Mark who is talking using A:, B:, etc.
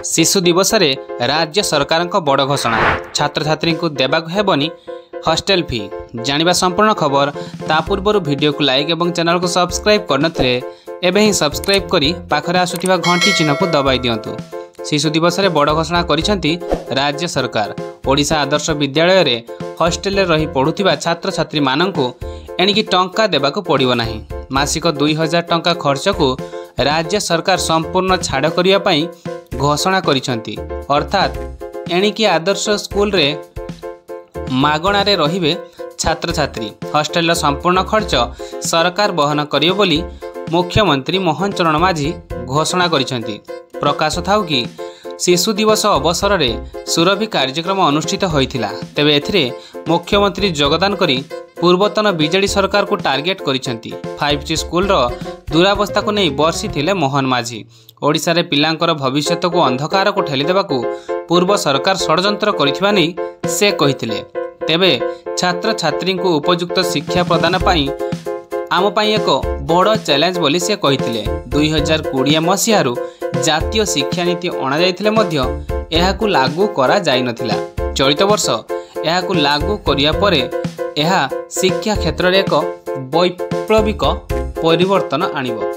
A: शिशु दिवस रे राज्य सरकार बड़ घोषणा छात्र छात्री को देबाक हेबनी हॉस्टल फी। जानिबा संपूर्ण खबर ता पूर्व वीडियो को लाइक और चैनल को सब्सक्राइब करनथिले एबे ही सब्सक्राइब करी पाखरे आसुथिबा घंटी चिन्ह को दबाई दियंतु। शिशु दिवस रे बड़ घोषणा करिसेंती राज्य सरकार। ओडिशा आदर्श विद्यालय रे हॉस्टल रे रही पढ़ुथिबा छात्र छात्री माननकु एणिकी टंका देबाक पड़िबो नाही। मासिक 2000 टंका खर्च को राज्य सरकार संपूर्ण छाड़ करिया पई घोषणा करिसेंती। अर्थात एणिकी आदर्श स्कूल रे मागणा रे रहिबे छात्र छात्री। हॉस्टल संपूर्ण खर्च सरकार बहन करियो बोली मुख्यमंत्री मोहन चरण माझी घोषणा करिसेंती। प्रकाश थाउ कि शिशु दिवस अवसर में सुरभि कार्यक्रम अनुष्ठित होइथिला। तेबे एथिरे मुख्यमंत्री योगदान करी पूर्वतन बीजेडी सरकार को टार्गेट करिसेंती। 5G स्कूल रो दुरावस्था को नहीं बर्षी थिले मोहन माझी। ओडिशा रे पिलांकर भविष्य को अंधकार को ठेली देबाकू पूर्व सरकार षड्यंत्र करिथिबा नै से कहिथिले। तेबे छात्र छात्री को उपयुक्त शिक्षा प्रदान पाई आम पाई एक बड़ चैलेंज बोली से कहिथिले। 2020 मसीहारू जातीय शिक्षा नीति अणा जाइथिले मध्य एहाकू लागू करा जाई नथिला। चलित वर्ष एहाकू लागू करिया परे एहा शिक्षा क्षेत्र रे एक वैप्लविक परिवर्तन आनिबो।